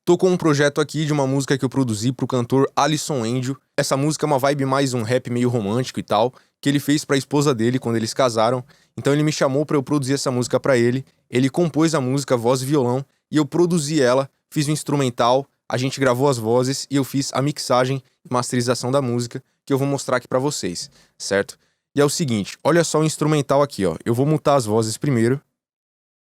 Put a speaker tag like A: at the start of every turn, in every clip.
A: Tô com um projeto aqui de uma música que eu produzi pro cantor Alisson Angel. Essa música é uma vibe mais um rap meio romântico e tal, que ele fez pra esposa dele quando eles casaram. Então ele me chamou pra eu produzir essa música pra ele. Ele compôs a música, voz e violão, e eu produzi ela, fiz o instrumental, a gente gravou as vozes e eu fiz a mixagem e masterização da música, que eu vou mostrar aqui pra vocês, certo? E é o seguinte, olha só o instrumental aqui, ó. Eu vou mutar as vozes primeiro.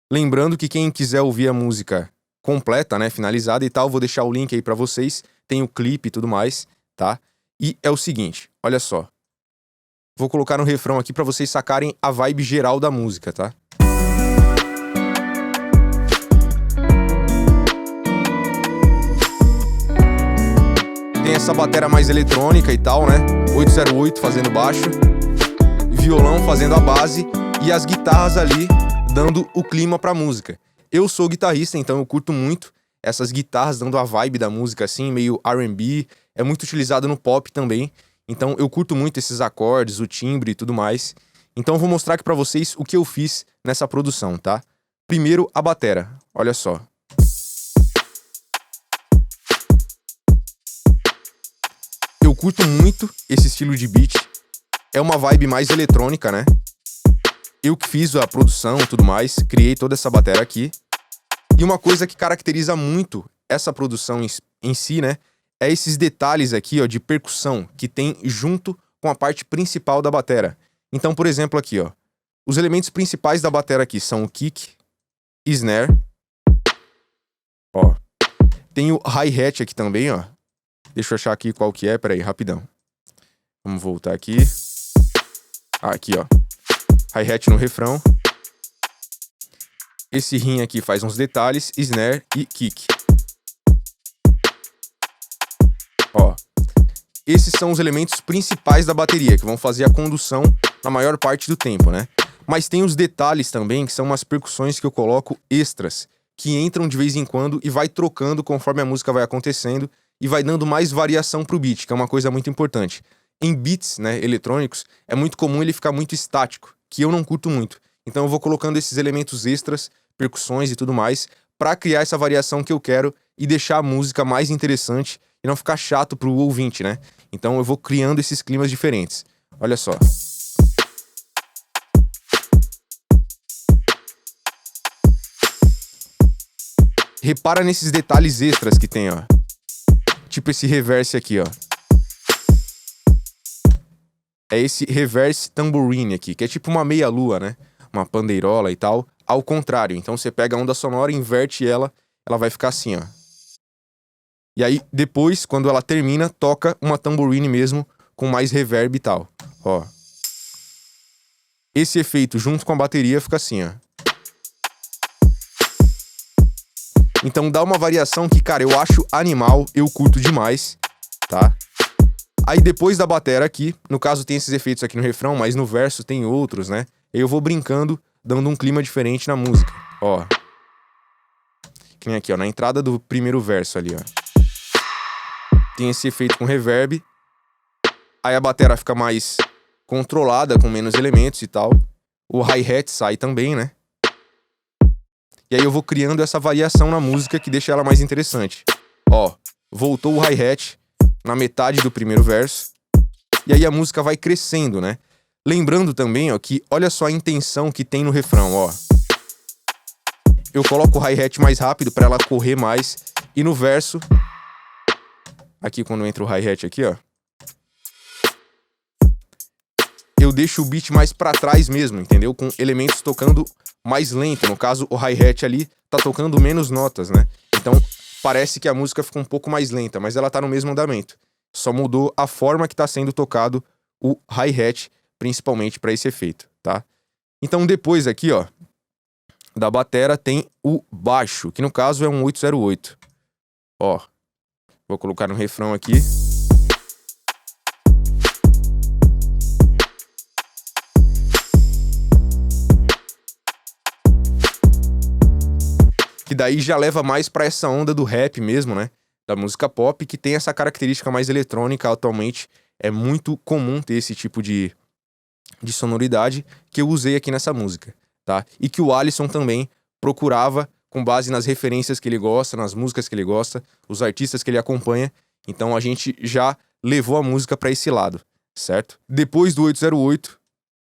A: Lembrando que quem quiser ouvir a música completa, né, finalizada e tal, vou deixar o link aí pra vocês, tem o clipe e tudo mais, tá? E é o seguinte, olha só. Vou colocar no refrão aqui pra vocês sacarem a vibe geral da música, tá? Tem essa batera mais eletrônica e tal, né? 808 fazendo baixo, violão fazendo a base e as guitarras ali dando o clima pra música. Eu sou guitarrista, então eu curto muito essas guitarras dando a vibe da música assim, meio R&B, é muito utilizado no pop também. Então eu curto muito esses acordes, o timbre e tudo mais. Então eu vou mostrar aqui pra vocês o que eu fiz nessa produção, tá? Primeiro a batera, olha só. Eu curto muito esse estilo de beat. É uma vibe mais eletrônica, né? Eu que fiz a produção e tudo mais, criei toda essa batera aqui. E uma coisa que caracteriza muito essa produção em si, né? É esses detalhes aqui, ó, de percussão que tem junto com a parte principal da batera. Então, por exemplo, aqui, ó. Os elementos principais da batera aqui são o kick, snare. Ó. Tem o hi-hat aqui também, ó. Deixa eu achar aqui qual que é, peraí, rapidão. Vamos voltar aqui. Aqui, ó. Hi-hat no refrão. Esse rim aqui faz uns detalhes, snare e kick. Ó. Esses são os elementos principais da bateria, que vão fazer a condução na maior parte do tempo, né? Mas tem os detalhes também, que são umas percussões que eu coloco extras, que entram de vez em quando e vai trocando conforme a música vai acontecendo e vai dando mais variação pro beat, que é uma coisa muito importante. Em beats, né, eletrônicos, é muito comum ele ficar muito estático, que eu não curto muito. Então eu vou colocando esses elementos extras, percussões e tudo mais, pra criar essa variação que eu quero e deixar a música mais interessante e não ficar chato pro ouvinte, né? Então eu vou criando esses climas diferentes. Olha só. Repara nesses detalhes extras que tem, ó. Tipo esse reverse aqui, ó. É esse reverse tambourine aqui, que é tipo uma meia-lua, né? Uma pandeirola e tal. Ao contrário, então você pega a onda sonora, inverte ela, ela vai ficar assim, ó. E aí, depois, quando ela termina, toca uma tambourine mesmo, com mais reverb e tal. Ó. Esse efeito, junto com a bateria, fica assim, ó. Então dá uma variação que, cara, eu acho animal, eu curto demais, tá? Aí depois da batera aqui, no caso tem esses efeitos aqui no refrão, mas no verso tem outros, né? Eu vou brincando, dando um clima diferente na música, ó. Que nem aqui, ó, na entrada do primeiro verso ali, ó. Tem esse efeito com reverb. Aí a batera fica mais controlada, com menos elementos e tal. O hi-hat sai também, né? E aí eu vou criando essa variação na música que deixa ela mais interessante. Ó, voltou o hi-hat na metade do primeiro verso. E aí a música vai crescendo, né? Lembrando também, ó, que olha só a intenção que tem no refrão, ó. Eu coloco o hi-hat mais rápido pra ela correr mais. E no verso, aqui quando entra o hi-hat aqui, ó, eu deixo o beat mais pra trás mesmo, entendeu? Com elementos tocando mais lento. No caso, o hi-hat ali tá tocando menos notas, né? Então, parece que a música fica um pouco mais lenta, mas ela tá no mesmo andamento. Só mudou a forma que tá sendo tocado o hi-hat, principalmente pra esse efeito, tá? Então, depois aqui, ó, da batera tem o baixo, que no caso é um 808. Ó, vou colocar no refrão aqui. Que daí já leva mais pra essa onda do rap mesmo, né? Da música pop, que tem essa característica mais eletrônica atualmente. É muito comum ter esse tipo de sonoridade que eu usei aqui nessa música, tá? E que o Alisson também procurava com base nas referências que ele gosta, nas músicas que ele gosta, os artistas que ele acompanha. Então a gente já levou a música para esse lado, certo? Depois do 808,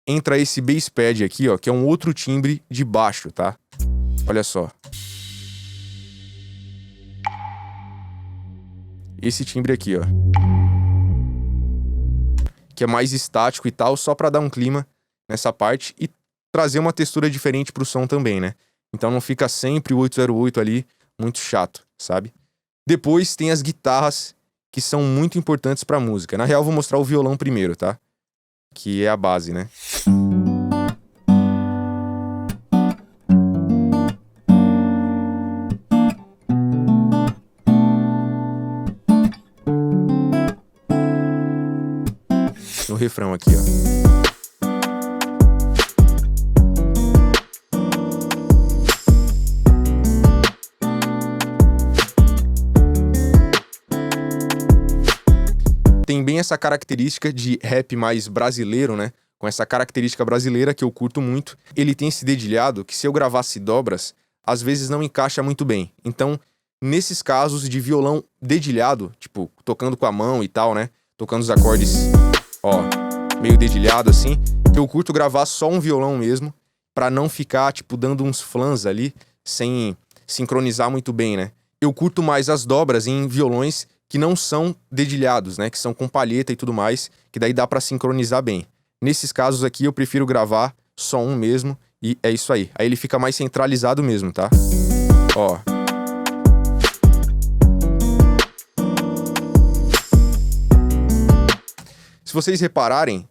A: entra esse bass pad aqui, ó, que é um outro timbre de baixo, tá? Olha só. Esse timbre aqui, ó. Que é mais estático e tal, só pra dar um clima nessa parte e trazer uma textura diferente pro som também, né? Então não fica sempre o 808 ali muito chato, sabe? Depois tem as guitarras que são muito importantes pra música. Na real, eu vou mostrar o violão primeiro, tá? Que é a base, né? No refrão aqui, ó. Tem bem essa característica de rap mais brasileiro, né? Com essa característica brasileira que eu curto muito. Ele tem esse dedilhado que, se eu gravasse dobras, às vezes não encaixa muito bem. Então, nesses casos de violão dedilhado, tipo, tocando com a mão e tal, né? Tocando os acordes, ó, meio dedilhado assim, eu curto gravar só um violão mesmo, pra não ficar, tipo, dando uns flans ali, sem sincronizar muito bem, né? Eu curto mais as dobras em violões que não são dedilhados, né? Que são com palheta e tudo mais, que daí dá pra sincronizar bem. Nesses casos aqui, eu prefiro gravar só um mesmo, e é isso aí. Aí ele fica mais centralizado mesmo, tá? Ó. Se vocês repararem,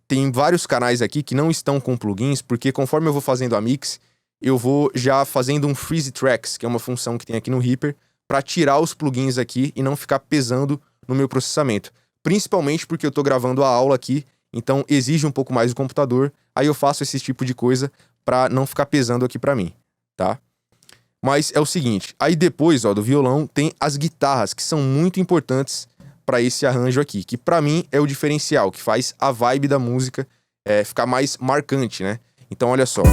A: tem vários canais aqui que não estão com plugins, porque conforme eu vou fazendo a mix, eu vou já fazendo um freeze tracks, que é uma função que tem aqui no Reaper, para tirar os plugins aqui e não ficar pesando no meu processamento. Principalmente porque eu tô gravando a aula aqui, então exige um pouco mais do computador, aí eu faço esse tipo de coisa para não ficar pesando aqui para mim, tá? Mas é o seguinte, aí depois, ó, do violão tem as guitarras, que são muito importantes para esse arranjo aqui, que para mim é o diferencial, que faz a vibe da música ficar mais marcante, né? Então olha só.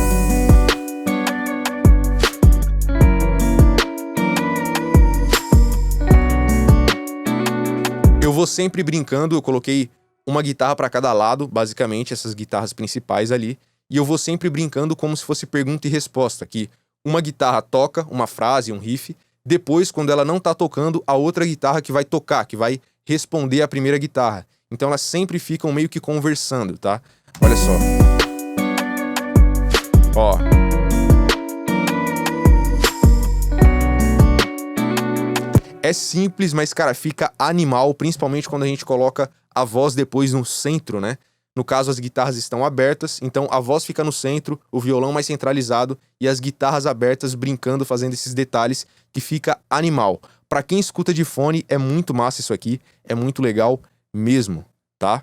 A: Eu vou sempre brincando, eu coloquei uma guitarra para cada lado, basicamente, essas guitarras principais ali, e eu vou sempre brincando como se fosse pergunta e resposta, que uma guitarra toca uma frase, um riff, depois, quando ela não tá tocando, a outra guitarra que vai tocar, que vai responder a primeira guitarra. Então elas sempre ficam meio que conversando, tá? Olha só. Ó. É simples, mas, cara, fica animal, principalmente quando a gente coloca a voz depois no centro, né? No caso, as guitarras estão abertas, então a voz fica no centro, o violão mais centralizado e as guitarras abertas brincando, fazendo esses detalhes, que fica animal. Pra quem escuta de fone, é muito massa isso aqui, é muito legal mesmo, tá?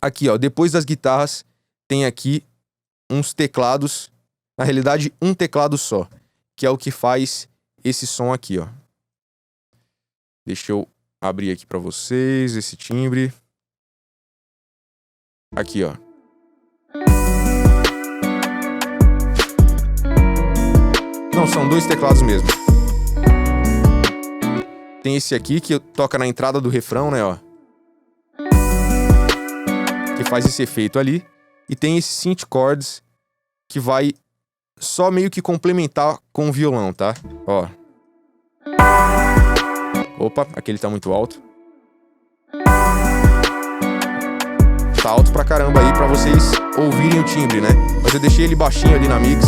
A: Aqui, ó, depois das guitarras, tem aqui uns teclados, na realidade, um teclado só, que é o que faz esse som aqui, ó. Deixa eu abrir aqui pra vocês esse timbre. Aqui, ó. Não, são dois teclados mesmo. Tem esse aqui que toca na entrada do refrão, né, ó. Que faz esse efeito ali. E tem esse synth chords que vai só meio que complementar com o violão, tá? Ó. Opa, aquele tá muito alto. Tá alto pra caramba aí pra vocês ouvirem o timbre, né? Mas eu deixei ele baixinho ali na mix,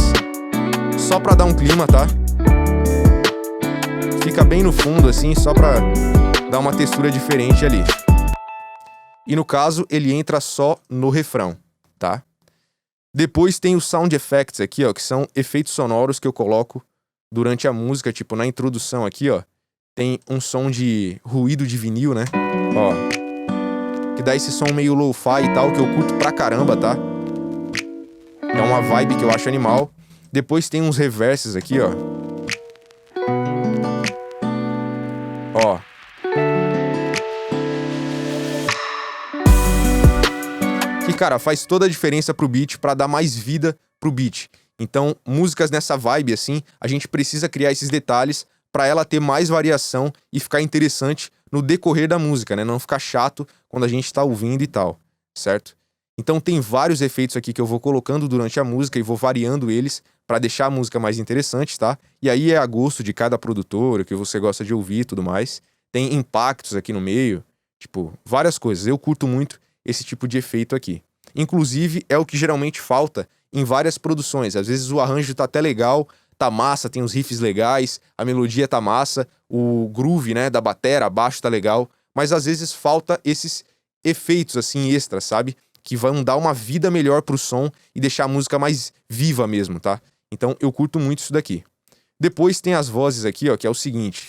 A: só pra dar um clima, tá? Fica bem no fundo assim, só pra dar uma textura diferente ali. E no caso, ele entra só no refrão, tá? Depois tem os sound effects aqui, ó, que são efeitos sonoros que eu coloco durante a música, tipo na introdução aqui, ó. Tem um som de ruído de vinil, né? Ó. Que dá esse som meio lo-fi e tal, que eu curto pra caramba, tá? É uma vibe que eu acho animal. Depois tem uns reverses aqui, ó. Ó. Que, cara, faz toda a diferença pro beat, pra dar mais vida pro beat. Então, músicas nessa vibe, assim, a gente precisa criar esses detalhes para ela ter mais variação e ficar interessante no decorrer da música, né? Não ficar chato quando a gente tá ouvindo e tal, certo? Então tem vários efeitos aqui que eu vou colocando durante a música e vou variando eles para deixar a música mais interessante, tá? E aí é a gosto de cada produtor, o que você gosta de ouvir e tudo mais. Tem impactos aqui no meio, tipo, várias coisas. Eu curto muito esse tipo de efeito aqui. Inclusive, é o que geralmente falta em várias produções. Às vezes o arranjo tá até legal, tá massa, tem uns riffs legais, a melodia tá massa, o groove, né, da batera, baixo tá legal, mas às vezes falta esses efeitos, assim, extras, sabe? Que vão dar uma vida melhor pro som e deixar a música mais viva mesmo, tá? Então eu curto muito isso daqui. Depois tem as vozes aqui, ó, que é o seguinte.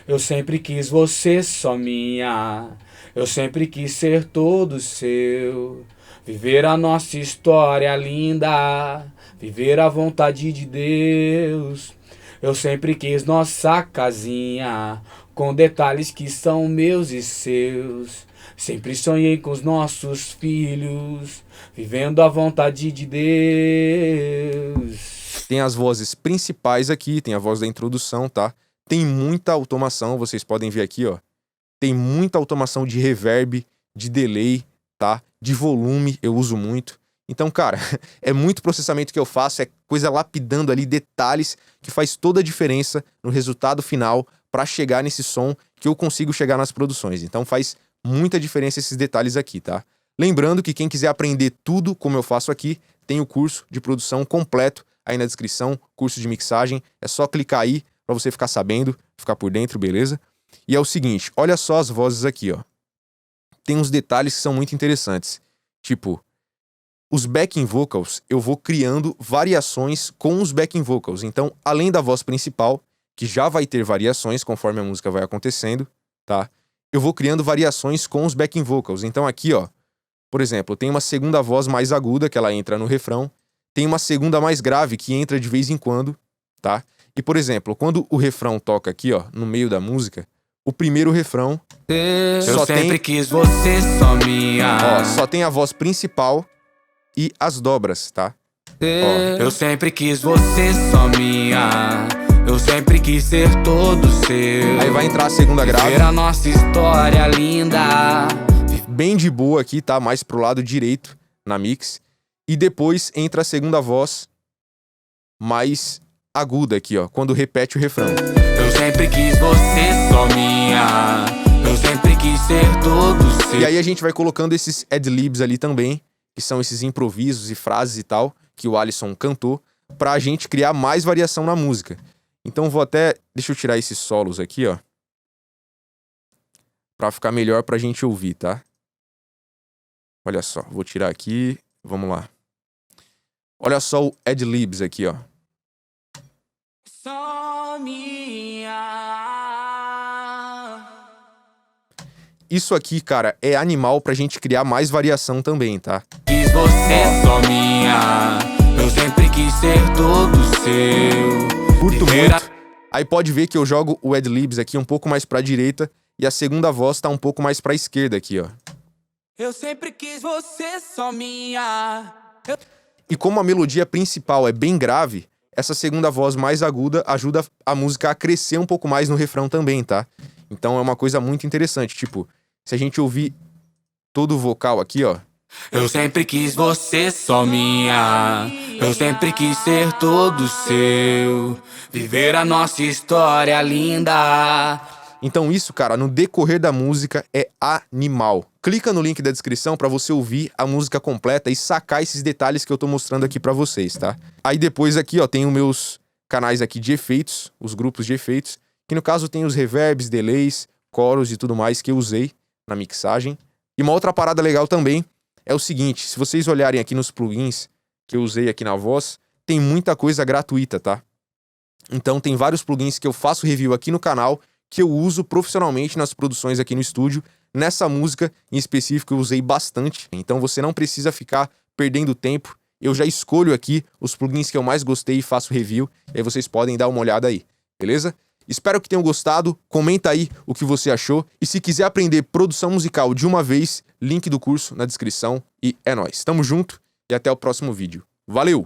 B: Eu sempre quis você só minha, eu sempre quis ser todo seu, viver a nossa história linda, viver a vontade de Deus. Eu sempre quis nossa casinha, com detalhes que são meus e seus. Sempre sonhei com os nossos filhos, vivendo a vontade de Deus.
A: Tem as vozes principais aqui, tem a voz da introdução, tá? Tem muita automação, vocês podem ver aqui, ó. Tem muita automação de reverb, de delay, tá? De volume, eu uso muito. Então, cara, é muito processamento que eu faço, é coisa lapidando ali detalhes que faz toda a diferença no resultado final para chegar nesse som que eu consigo chegar nas produções. Então faz muita diferença esses detalhes aqui, tá? Lembrando que quem quiser aprender tudo como eu faço aqui, tem o curso de produção completo aí na descrição, curso de mixagem, é só clicar aí para você ficar sabendo, ficar por dentro, beleza? E é o seguinte, olha só as vozes aqui, ó. Tem uns detalhes que são muito interessantes. Tipo, os backing vocals, eu vou criando variações com os backing vocals. Então, além da voz principal, que já vai ter variações conforme a música vai acontecendo, tá? Eu vou criando variações com os backing vocals. Então aqui, ó, por exemplo, tem uma segunda voz mais aguda, que ela entra no refrão. Tem uma segunda mais grave, que entra de vez em quando, tá? E, por exemplo, quando o refrão toca aqui, ó, no meio da música, o primeiro refrão
B: Eu sempre quis você só minha.
A: Ó, só tem a voz principal e as dobras, tá?
B: Ó. Eu sempre quis você só minha. Eu sempre quis ser todo seu.
A: Aí vai entrar a segunda grave.
B: Ver a nossa história linda.
A: Bem de boa aqui, tá? Mais pro lado direito na mix. E depois entra a segunda voz mais aguda aqui, ó, quando repete o refrão.
B: Eu sempre quis você só minha. Eu sempre quis ser todo seu.
A: E aí a gente vai colocando esses ad-libs ali também, que são esses improvisos e frases e tal, que o Alisson cantou, pra gente criar mais variação na música. Então vou até... Deixa eu tirar esses solos aqui, ó. Pra ficar melhor pra gente ouvir, tá? Olha só, vou tirar aqui. Vamos lá. Olha só o ad-libs aqui, ó.
B: Só minha.
A: Isso aqui, cara, é animal pra gente criar mais variação também, tá?
B: Quis você só minha. Eu sempre quis ser todo seu.
A: Curto muito. Aí pode ver que eu jogo o ad-libs aqui um pouco mais pra direita e a segunda voz tá um pouco mais pra esquerda aqui, ó.
B: Eu sempre quis você só minha.
A: E como a melodia principal é bem grave, essa segunda voz mais aguda ajuda a música a crescer um pouco mais no refrão também, tá? Então é uma coisa muito interessante, tipo, se a gente ouvir todo o vocal aqui, ó.
B: Eu sempre quis você só minha. Eu sempre quis ser todo seu. Viver a nossa história linda.
A: Então isso, cara, no decorrer da música é animal. Clica no link da descrição pra você ouvir a música completa e sacar esses detalhes que eu tô mostrando aqui pra vocês, tá? Aí depois aqui, ó, tem os meus canais aqui de efeitos, os grupos de efeitos, que no caso tem os reverbs, delays, coros e tudo mais que eu usei na mixagem. E uma outra parada legal também é o seguinte, se vocês olharem aqui nos plugins que eu usei aqui na voz, tem muita coisa gratuita, tá? Então tem vários plugins que eu faço review aqui no canal, que eu uso profissionalmente nas produções aqui no estúdio. Nessa música em específico eu usei bastante, então você não precisa ficar perdendo tempo. Eu já escolho aqui os plugins que eu mais gostei e faço review, e aí vocês podem dar uma olhada aí, beleza? Espero que tenham gostado, comenta aí o que você achou, e se quiser aprender produção musical de uma vez, link do curso na descrição, e é nóis. Tamo junto e até o próximo vídeo. Valeu!